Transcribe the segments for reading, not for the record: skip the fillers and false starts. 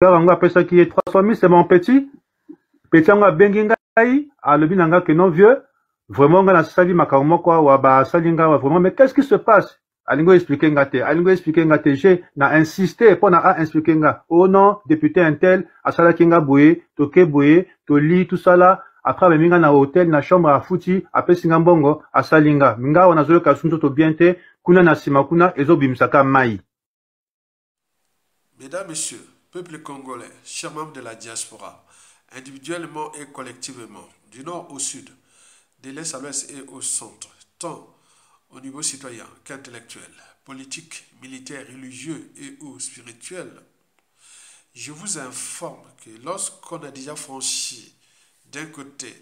Garanga pesa qui est 300 000, c'est mon petit. Petit anga benginga à le binanga que non vieux. Vraiment, on a sali makarmo quoi, ou aba salinga, vraiment, mais qu'est-ce qui se passe? Alingo expliquer ngate, j'ai na insisté, pour na a expliqué nga. Oh non, député intel, à sala kinga boué, toke boué, to lit, tout ça là. Après, minga na hôtel, na chambre à fouti, après singambongo, à salinga. Minga, on a zolo kasunto to biente, kuna na simakuna, ezo bimsaka mai. Mesdames, Messieurs, peuple congolais, chers membres de la diaspora, individuellement et collectivement, du nord au sud, de l'est à l'ouest et au centre, tant au niveau citoyen qu'intellectuel, politique, militaire, religieux et ou spirituel, je vous informe que lorsqu'on a déjà franchi d'un côté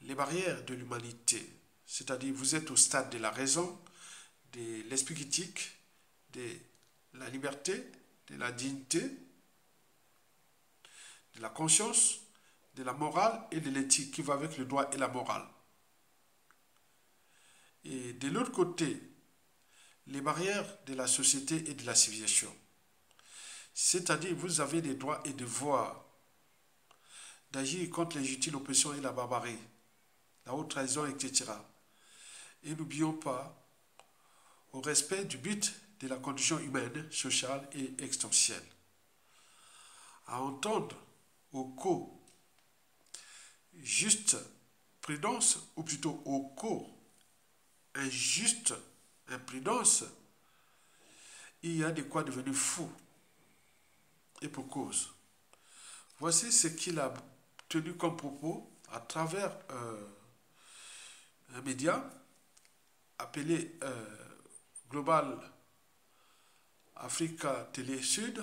les barrières de l'humanité, c'est-à-dire vous êtes au stade de la raison, de l'esprit critique, de la liberté, de la dignité, de la conscience, de la morale et de l'éthique qui va avec le droit et la morale. Et de l'autre côté, les barrières de la société et de la civilisation. C'est-à-dire, vous avez des droits et devoirs d'agir contre l'injustice, l'oppression et la barbarie, la haute trahison, etc. Et n'oublions pas au respect du but de la condition humaine, sociale et existentielle. À entendre au co-juste prudence, ou plutôt au co-injuste imprudence, il y a de quoi devenir fou. Et pour cause. Voici ce qu'il a tenu comme propos à travers un média appelé Global Africa Télé Sud,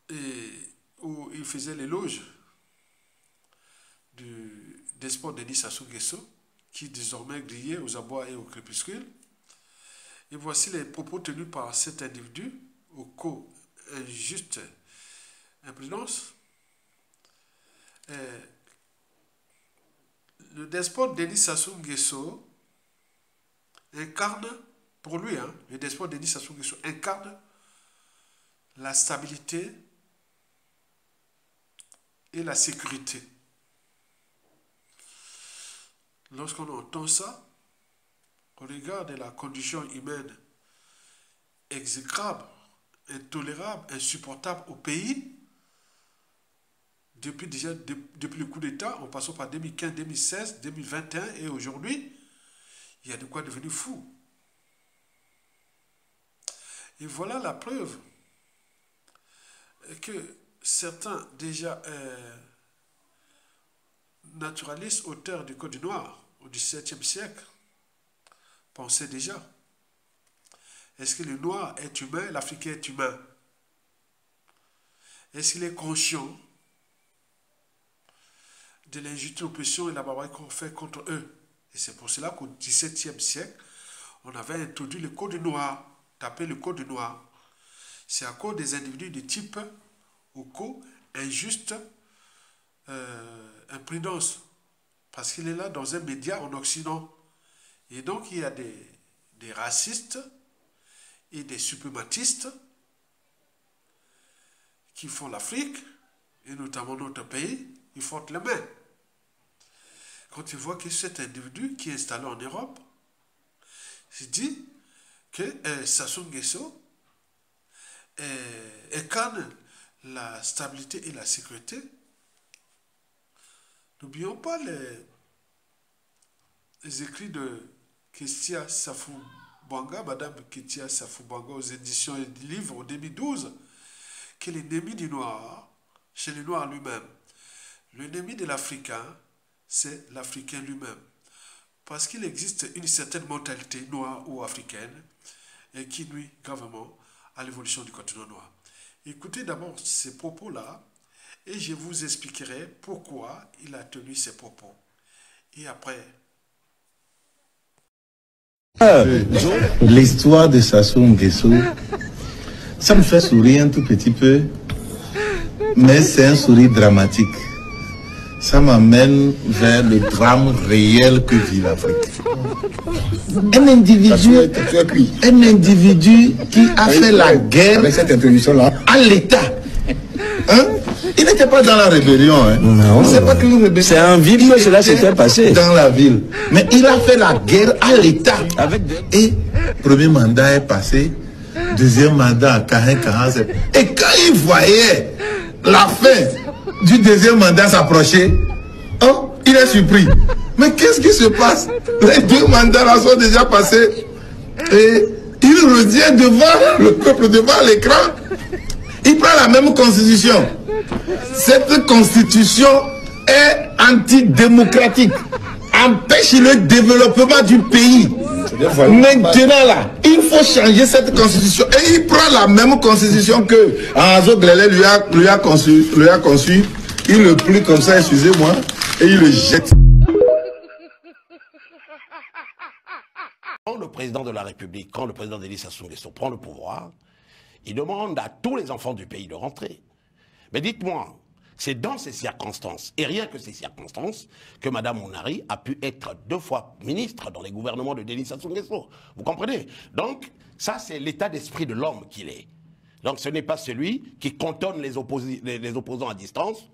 et où il faisait l'éloge du despote Denis Sassou Nguesso, qui désormais grillé aux abois et au crépuscule. Et voici les propos tenus par cet individu au co-injuste imprudence. Le despote Denis Sassou Nguesso incarne, pour lui, le despote Denis Sassou Nguesso incarne la stabilité et la sécurité. Lorsqu'on entend ça, au regard de la condition humaine exécrable, intolérable, insupportable au pays, depuis le coup d'État, en passant par 2015, 2016, 2021 et aujourd'hui, il y a de quoi devenir fou. Et voilà la preuve que certains déjà naturalistes, auteurs du Code noir au XVIIe siècle, pensaient déjà. Est-ce que le noir est humain, l'Africain est humain? Est-ce qu'il est conscient de l'injustice, l'oppression et la barbarie qu'on fait contre eux? Et c'est pour cela qu'au XVIIe siècle, on avait introduit le Code noir, tapé le Code noir. C'est à cause des individus de type Oko, injuste, imprudence. Parce qu'il est là dans un média en Occident. Et donc, il y a des racistes et des suprématistes qui font l'Afrique, et notamment notre pays, ils frottent les mains. Quand ils voient que cet individu qui est installé en Europe, se dit que Sassou Nguesso incarne la stabilité et la sécurité. N'oublions pas les écrits de Ketia Safou-Banga, Madame Ketia Safou-Banga, aux éditions et livres en 2012, que l'ennemi du noir, chez le noir lui-même, l'ennemi de l'Africain, c'est l'Africain lui-même. Parce qu'il existe une certaine mentalité noire ou africaine et qui nuit gravement à l'évolution du continent noir. Écoutez d'abord ces propos-là et je vous expliquerai pourquoi il a tenu ces propos. Et après... L'histoire de Sassou Nguesso, ça me fait sourire un tout petit peu, mais c'est un sourire dramatique. ça m'amène vers le drame réel que vit l'Afrique. Un individu qui a fait la guerre avec cette introduction-là à l'État. Hein? Il n'était pas dans la rébellion. Hein? Non. C'est en ville que cela s'était passé. Dans la ville. Mais il a fait la guerre à l'État. Et premier mandat est passé. Deuxième mandat à 40-47. Et quand il voyait la fin du deuxième mandat s'approcher, oh, il est surpris. Mais qu'est-ce qui se passe? Les deux mandats là sont déjà passés. Et il revient devant le peuple, devant l'écran. Il prend la même constitution. Cette constitution est antidémocratique. Empêche le développement du pays. Maintenant là, il faut changer cette constitution. Et il prend la même constitution que Anzo Glele lui a conçu. Il le plie comme ça, excusez-moi, et il le jette. Quand le président de la République, quand le président Denis Sassou Nguesso prend le pouvoir, il demande à tous les enfants du pays de rentrer. Mais dites-moi, c'est dans ces circonstances, et rien que ces circonstances, que Mme Mounari a pu être 2 fois ministre dans les gouvernements de Denis Sassou Nguesso. Vous comprenez? Donc, ça, c'est l'état d'esprit de l'homme qu'il est. Donc, ce n'est pas celui qui cantonne les opposants à distance,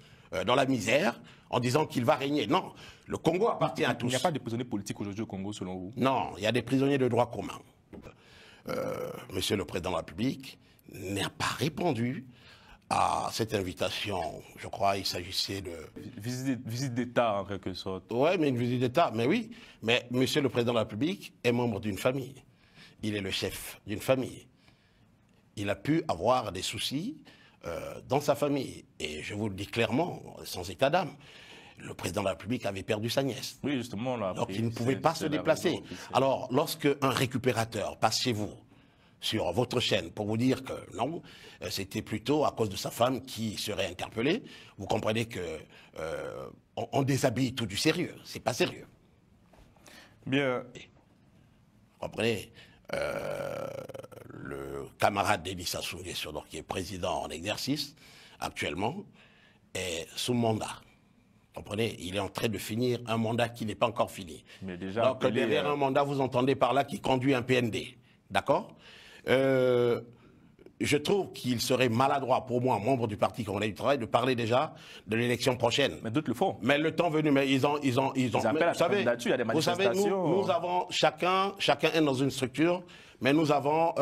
dans la misère, en disant qu'il va régner. Non, le Congo appartient à tous. Il n'y a pas de prisonniers politiques aujourd'hui au Congo, selon vous? Non, il y a des prisonniers de droit commun. Monsieur le Président de la République n'a pas répondu à cette invitation. Je crois qu'il s'agissait de... Visite d'État, en quelque sorte. Oui, mais une visite d'État, mais oui. Mais Monsieur le Président de la République est membre d'une famille. Il est le chef d'une famille. Il a pu avoir des soucis dans sa famille. Et je vous le dis clairement, sans état d'âme, le Président de la République avait perdu sa nièce. Oui, justement. Là, donc il ne pouvait pas se déplacer. Alors, lorsque un récupérateur passe chez vous, sur votre chaîne, pour vous dire que non, c'était plutôt à cause de sa femme qui serait interpellée, vous comprenez que on déshabille tout du sérieux. C'est pas sérieux. Bien. Vous comprenez le camarade Denis Sassou Nguesso, qui est président en exercice actuellement, est sous mandat. Vous comprenez? Il est en train de finir un mandat qui n'est pas encore fini. Mais déjà donc derrière un mandat, vous entendez par là qui conduit un PND. D'accord? Je trouve qu'il serait maladroit pour moi, membre du Parti congolais du travail, de parler déjà de l'élection prochaine. Mais d'autres le font. Mais le temps venu, mais ils ont appellent à la candidature, il y a des manifestations. Vous savez, nous avons chacun est dans une structure, mais nous avons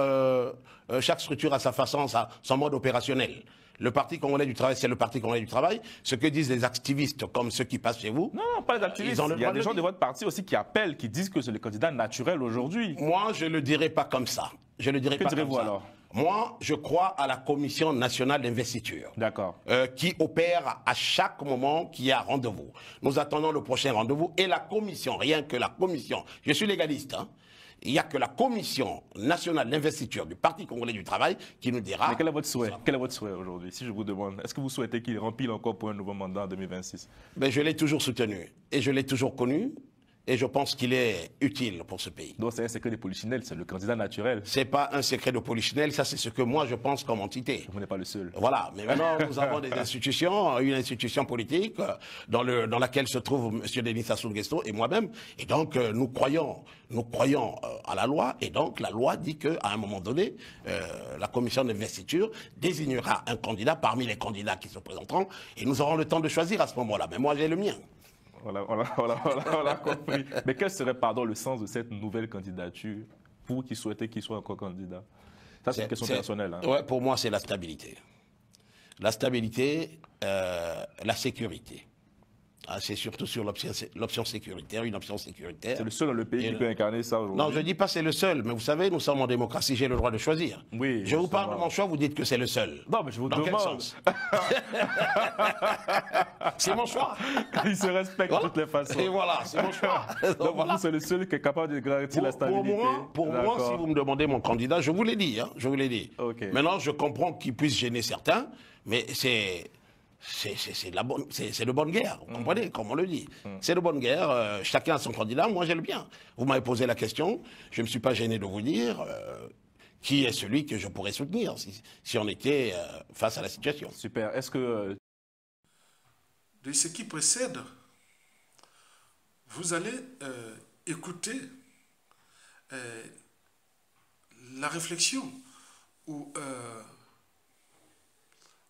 chaque structure a sa façon, son mode opérationnel. Le Parti congolais du travail, c'est le Parti congolais du travail. Ce que disent les activistes, comme ceux qui passent chez vous... Non, pas les activistes. Il y a des gens de votre parti aussi qui appellent, qui disent que c'est le candidat naturel aujourd'hui. Moi, je ne le dirai pas comme ça. Je ne le dirai pas comme ça. Que direz-vous alors? Moi, je crois à la Commission nationale d'investiture. D'accord. Qui opère à chaque moment qu'il y a rendez-vous. Nous attendons le prochain rendez-vous. Et la commission, rien que la commission, je suis légaliste, hein, il n'y a que la Commission nationale d'investiture du Parti congolais du travail qui nous dira... Mais quel est votre souhait? Quel est votre souhait aujourd'hui, si je vous demande? Est-ce que vous souhaitez qu'il rempile encore pour un nouveau mandat en 2026? Ben, je l'ai toujours soutenu et je l'ai toujours connu. Et je pense qu'il est utile pour ce pays. Donc c'est un secret de polichinelle, c'est le candidat naturel. C'est pas un secret de polichinelle, ça c'est ce que moi je pense comme entité. Vous n'êtes pas le seul. Voilà, mais maintenant nous avons des institutions, une institution politique dans laquelle se trouve M. Denis Sassou Nguesso et moi-même. Et donc nous croyons à la loi. Et donc la loi dit qu'à un moment donné, la commission d'investiture désignera un candidat parmi les candidats qui se présenteront. Et nous aurons le temps de choisir à ce moment-là. Mais moi j'ai le mien. On l'a compris. Mais quel serait, pardon, le sens de cette nouvelle candidature, vous qui souhaitez qu'il soit encore candidat? Ça, c'est une question personnelle. Hein. Ouais, pour moi, c'est la stabilité. La stabilité, la sécurité. Ah, c'est surtout sur l'option sécuritaire, une option sécuritaire. C'est le seul dans le pays qui peut incarner ça aujourd'hui. Non, je ne dis pas c'est le seul, mais vous savez, nous sommes en démocratie, j'ai le droit de choisir. Oui. Je vous parle de mon choix, vous dites que c'est le seul. Non, mais je vous demande. Dans quel sens? C'est mon choix. Il se respecte de toutes les façons. Et voilà, c'est mon choix. Donc voilà. Vous, c'est le seul qui est capable de garantir la stabilité. Pour moi, si vous me demandez mon candidat, je vous l'ai dit. Hein, je vous l'ai dit. Okay. Maintenant, je comprends qu'il puisse gêner certains, mais c'est de bonne guerre, vous comprenez, comme on le dit. C'est de bonne guerre, chacun a son candidat, moi j'ai le bien. Vous m'avez posé la question, je ne me suis pas gêné de vous dire qui est celui que je pourrais soutenir si on était face à la situation. Super, est-ce que... de ce qui précède, vous allez écouter la réflexion ou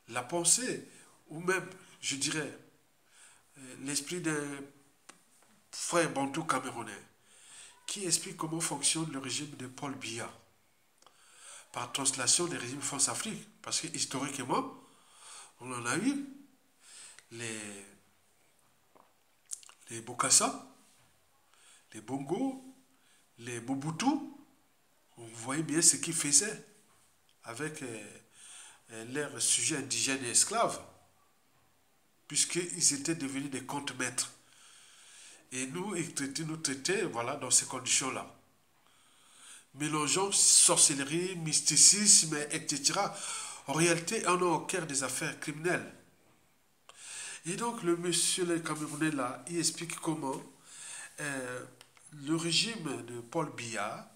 la pensée, ou même, je dirais, l'esprit d'un frère bantou camerounais qui explique comment fonctionne le régime de Paul Biya par translation des régimes France-Afrique. Parce que historiquement, on en a eu les Bokassa, les Bongo, les Mobutu. On voyait bien ce qu'ils faisaient avec leurs sujets indigènes et esclaves, puisqu'ils étaient devenus des contre-maîtres. Et nous traitaient voilà, dans ces conditions-là. Mélangeant sorcellerie, mysticisme, etc. En réalité, on est au cœur des affaires criminelles. Et donc, le monsieur le Camerounais là, il explique comment le régime de Paul Biya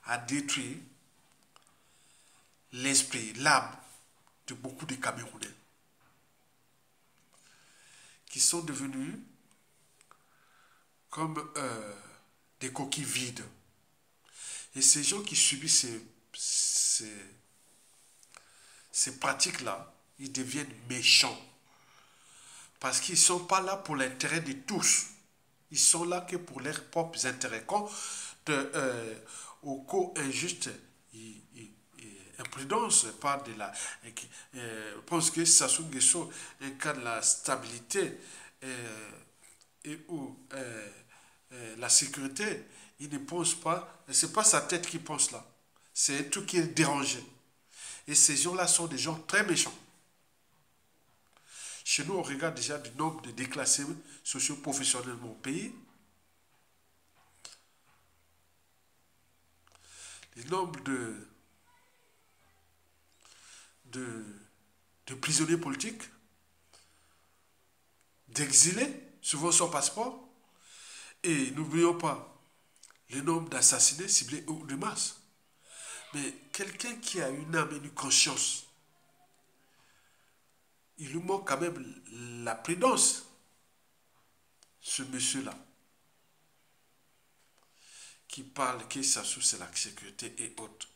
a détruit l'esprit, l'âme de beaucoup de Camerounais qui sont devenus comme des coquilles vides. Et ces gens qui subissent ces pratiques-là, ils deviennent méchants. Parce qu'ils ne sont pas là pour l'intérêt de tous. Ils sont là que pour leurs propres intérêts. Quand au cas injuste, imprudence part de la... pense que Sassou Nguesso incarne la stabilité et où la sécurité, il ne pense pas, ce n'est pas sa tête qui pense là, c'est un truc qui est dérangé. Et ces gens-là sont des gens très méchants. Chez nous, on regarde déjà du nombre de déclassés socio-professionnellement au pays. Le nombre de prisonniers politiques, d'exilés, souvent sans passeport. Et n'oublions pas le nombre d'assassinés ciblés de masse. Mais quelqu'un qui a une âme et une conscience, il lui manque quand même la prudence, ce monsieur-là, qui parle que ça c'est la sécurité et autres.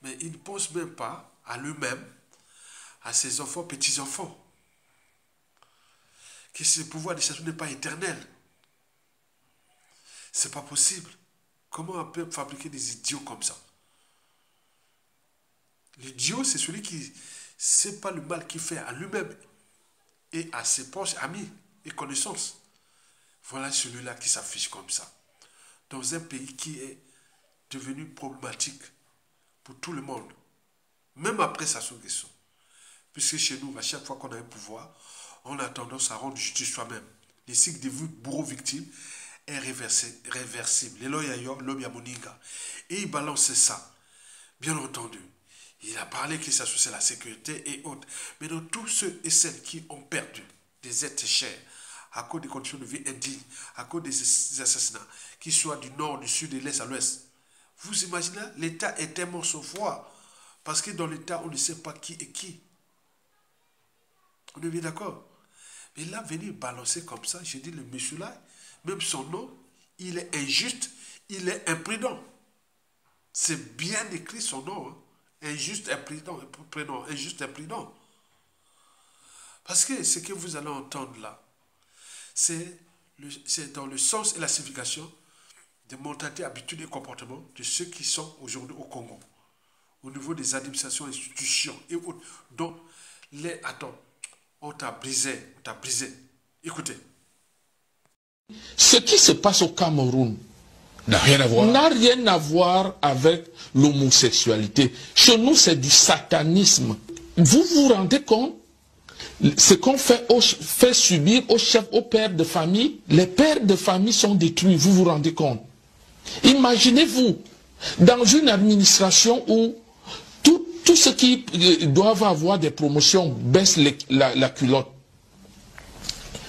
Mais il ne pense même pas à lui-même, à ses enfants, petits-enfants, que ce pouvoir de chasseur n'est pas éternel. C'est pas possible. Comment on peut fabriquer des idiots comme ça? L'idiot, c'est celui qui ne sait pas le mal qu'il fait à lui-même et à ses proches amis et connaissances. Voilà celui-là qui s'affiche comme ça. Dans un pays qui est devenu problématique pour tout le monde. Même après Sassou Nguesso. Puisque chez nous, à chaque fois qu'on a un pouvoir, on a tendance à rendre justice soi-même. Le cycle de bourreau-victime est réversible. Et il balance ça. Bien entendu. Il a parlé que ça c'est la sécurité et autres. Mais dans tous ceux et celles qui ont perdu des êtres chers à cause des conditions de vie indignes, à cause des assassinats, qu'ils soient du nord, du sud, de l'est à l'ouest, vous imaginez, l'État est tellement sauf-foi. Parce que dans l'État, on ne sait pas qui est qui. On est bien d'accord? Mais là, venir balancer comme ça, j'ai dit, le monsieur-là, même son nom, il est injuste, il est imprudent. C'est bien écrit son nom. Hein. Injuste, imprudent, prénom, injuste, imprudent. Parce que ce que vous allez entendre là, c'est dans le sens et la signification des mentalités, habitudes et comportements de ceux qui sont aujourd'hui au Congo, au niveau des administrations, institutions et autres. Donc, on t'a brisé, Écoutez. Ce qui se passe au Cameroun n'a rien à voir avec l'homosexualité. Chez nous, c'est du satanisme. Vous vous rendez compte? Ce qu'on fait subir aux chefs, aux pères de famille, les pères de famille sont détruits, vous vous rendez compte? Imaginez-vous, dans une administration où tous ceux qui doivent avoir des promotions baissent la culotte.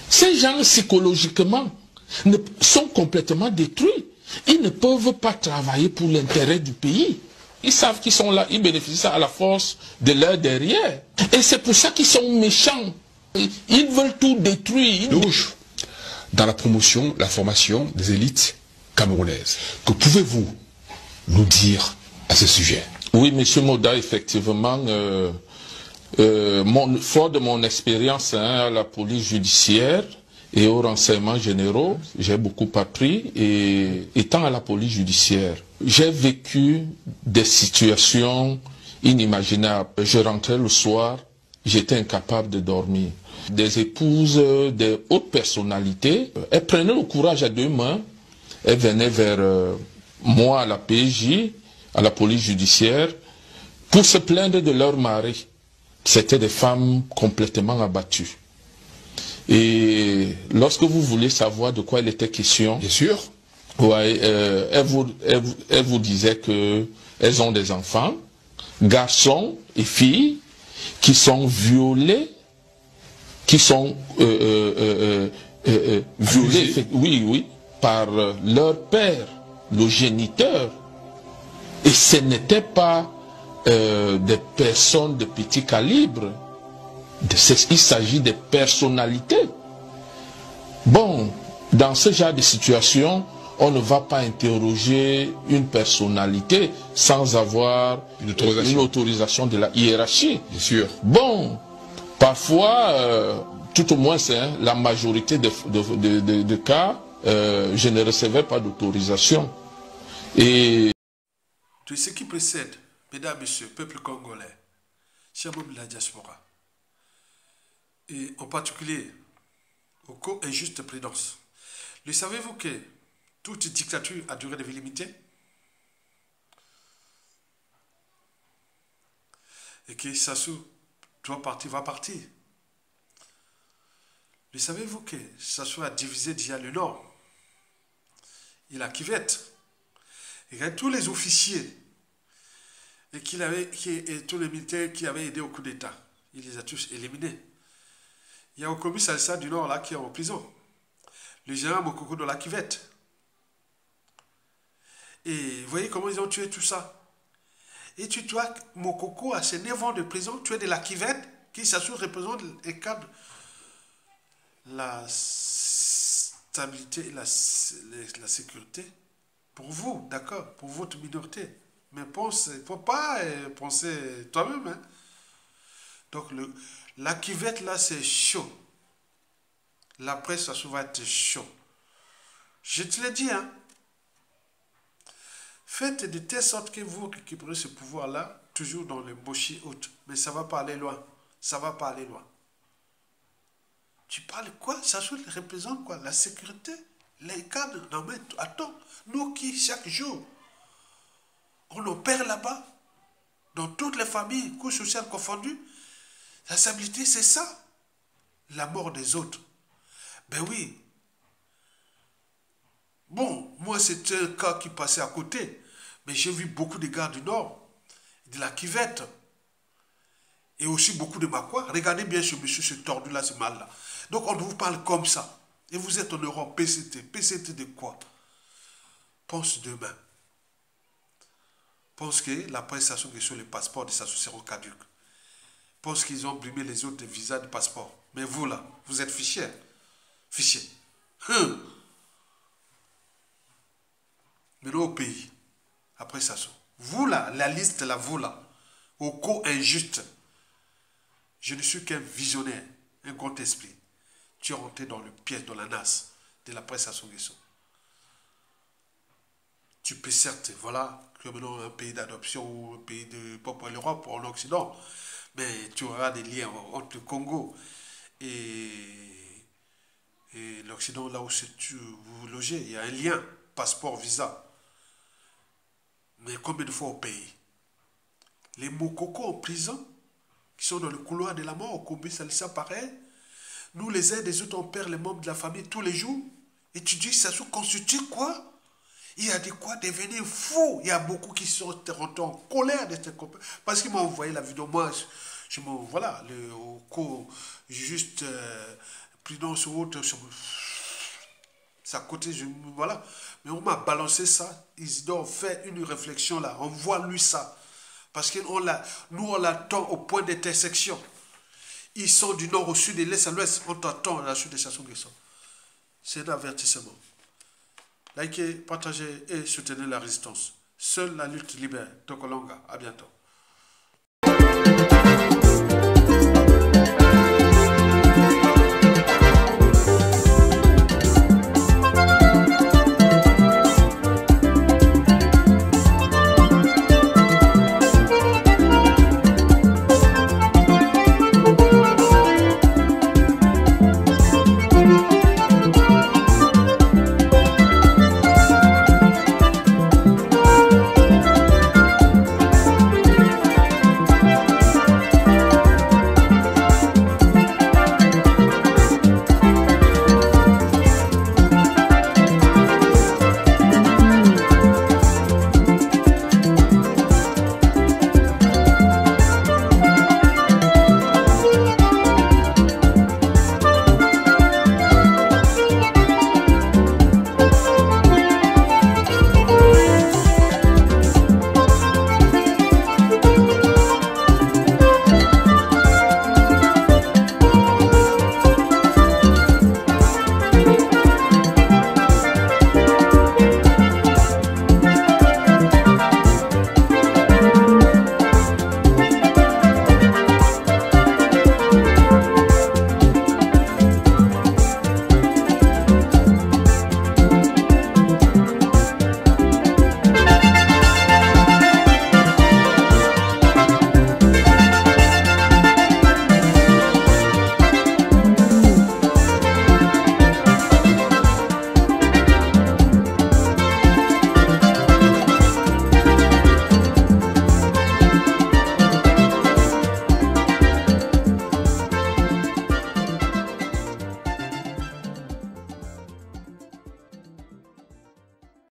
Ces gens, psychologiquement, sont complètement détruits. Ils ne peuvent pas travailler pour l'intérêt du pays. Ils savent qu'ils sont là, ils bénéficient à la force de leur derrière. Et c'est pour ça qu'ils sont méchants. Ils veulent tout détruire. Louche, dans la promotion, la formation des élites camerounaises. Que pouvez-vous nous dire à ce sujet? Oui, M. Moda, effectivement, fort de mon expérience à la police judiciaire et aux renseignements généraux, j'ai beaucoup appris. Et étant à la police judiciaire, j'ai vécu des situations inimaginables. Je rentrais le soir, j'étais incapable de dormir. Des épouses, des hautes personnalités, elles prenaient le courage à deux mains, elles venaient vers moi à la PJ, à la police judiciaire, pour se plaindre de leur mari. C'étaient des femmes complètement abattues. Et lorsque vous voulez savoir de quoi il était question, Bien sûr. ouais, elles vous disaient qu'elles ont des enfants, garçons et filles, qui sont violés, violés, oui, par leur père, le géniteur. Et ce n'était pas des personnes de petit calibre. Il s'agit des personnalités. Bon, dans ce genre de situation, on ne va pas interroger une personnalité sans avoir une autorisation de la hiérarchie. Bien sûr. Bon, parfois, tout au moins, la majorité de cas, je ne recevais pas d'autorisation. Et tout ce qui précède, mesdames, messieurs, peuple congolais, chers membres de la diaspora, et en particulier au co-injuste prudence, le savez-vous que toute dictature a durée de vie limitée et que Sassou va partir. Le savez-vous que Sassou a divisé déjà le Nord? Il a Kivette. Et tous les officiers et tous les militaires qui avaient aidé au coup d'État, il les a tous éliminés. Il y a Okomi Salsa du Nord là qui est en prison. Le général Mokoko de la Kivette. Et vous voyez comment ils ont tué tout ça. Et tu dois, Mokoko, à ses 9 ans de prison, tuer de la Kivette qui s'assure représente et cadre la stabilité et la sécurité. Pour vous, d'accord, pour votre minorité. Mais il ne faut pas penser toi-même. Hein. Donc, la Kivette, là, c'est chaud. La presse, ça va être chaud. Je te l'ai dit, hein. Faites de telle sorte que vous récupérez ce pouvoir-là, toujours dans le boucher haute. Mais ça ne va pas aller loin. Ça ne va pas aller loin. Tu parles quoi? Ça représente quoi? La sécurité? Les cadres? Non mais attends, nous qui chaque jour, on opère là-bas, dans toutes les familles, couches sociales confondues, la stabilité c'est ça, la mort des autres. Ben oui. Bon, moi c'était un cas qui passait à côté, mais j'ai vu beaucoup de gars du Nord, de la Kivette, et aussi beaucoup de Makwa. Regardez bien ce monsieur, ce tordu-là, ce mal-là. Donc on vous parle comme ça. Et vous êtes en Europe, PCT. PCT de quoi? Pense demain. Pense que la prestation que sur les passeports de Sassou seront caduques. Pense qu'ils ont brimé les autres visas de passeport. Mais vous là, vous êtes fichier. Fichier. Mais au pays, après Sassou. Vous là, la liste là, vous là, au co-injuste. Je ne suis qu'un visionnaire, un grand esprit. Tu es rentré dans le piège, dans la nasse de la presse à son guesson. Tu peux certes, voilà, que maintenant un pays d'adoption ou un pays de peuple l'Europe en Occident, mais tu auras des liens entre le Congo et l'Occident, là où vous vous logez. Il y a un lien, passeport, visa. Mais combien de fois au pays? Les Mokoko en prison, qui sont dans le couloir de la mort, au Kobe Salissa, pareil. Nous, les uns des autres, on perd les membres de la famille tous les jours. Et tu dis, ça se constitue quoi? Il y a de quoi devenir fou. Il y a beaucoup qui sont rentrés en colère de cette compagnie. Parce qu'ils m'ont envoyé la vidéo. Moi, voilà, juste prudence ou autre. C'est à côté, voilà. Mais on m'a balancé ça. Ils doivent faire une réflexion là. Envoie-lui ça. Parce que nous, on l'attend au point d'intersection. Ils sont du nord au sud et l'est à l'ouest. On t'attend à la chute des Sassou Nguesso. C'est un avertissement. Likez, partagez et soutenez la résistance. Seule la lutte libère. Tokolonga. À bientôt.